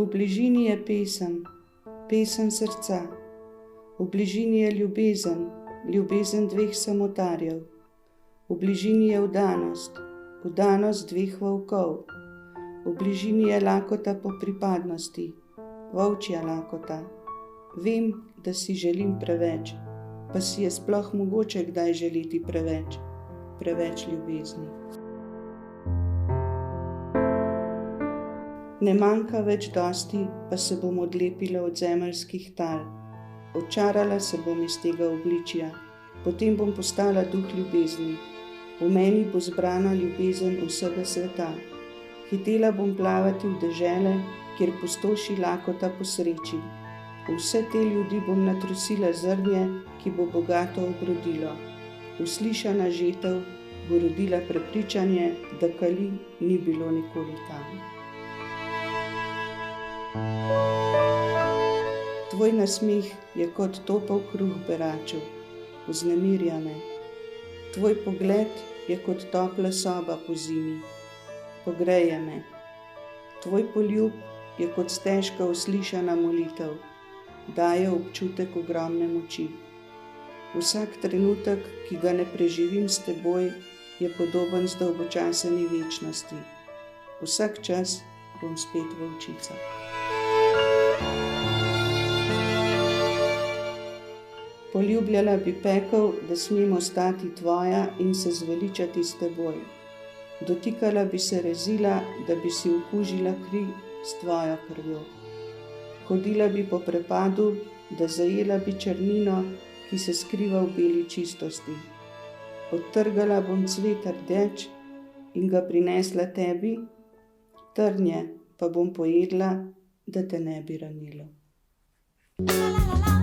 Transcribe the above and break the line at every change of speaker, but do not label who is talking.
V bližini je pesem, pesem srca. V bližini je ljubezen, ljubezen dveh samotarjev. V bližini je vdanost, vdanost dveh volkov. V bližini je lakota po pripadnosti, volčja lakota. Vem, da si želim preveč, pa si je sploh mogoče kdaj želeti preveč, preveč ljubezni. Ne manjka več dosti, pa se bom odlepila od zemeljskih tal. Očarala se bom iz tega obličja, potem bom postala duh ljubezni. V meni bo zbrana ljubezen vsega sveta. Hitela bom plavati v dežele, kjer pustoši lakota po sreči. V vse te ljudi bom natrusila zrnje, ki bo bogato obrodilo. Uslišana žetev bo rodila prepričanje, da kali ni bilo nikoli tam. Tvoj nasmeh je kot topel kruh beračev, vznemirja me. Tvoj pogled je kot topla soba po zimi, pogreje me. Tvoj poljub je kot stežka uslišana molitev, daje občutek ogromne moči. Vsak trenutek, ki ga ne preživim s teboj, je podoben zdolgočaseni večnosti. Vsak čas bom spet volčica. Poljubljala bi pekel, da smem ostati tvoja in se zveličati s teboj. Dotikala bi se rezila, da bi si okužila kri s tvojo krvjo. Hodila bi po prepadu, da zajela bi črnino, ki se skriva v beli čistosti. Odtrgala bom cvet rdeč in ga prinesla tebi, trnje pa bom pojedla, da te ne bi ranilo. La, la, la, la.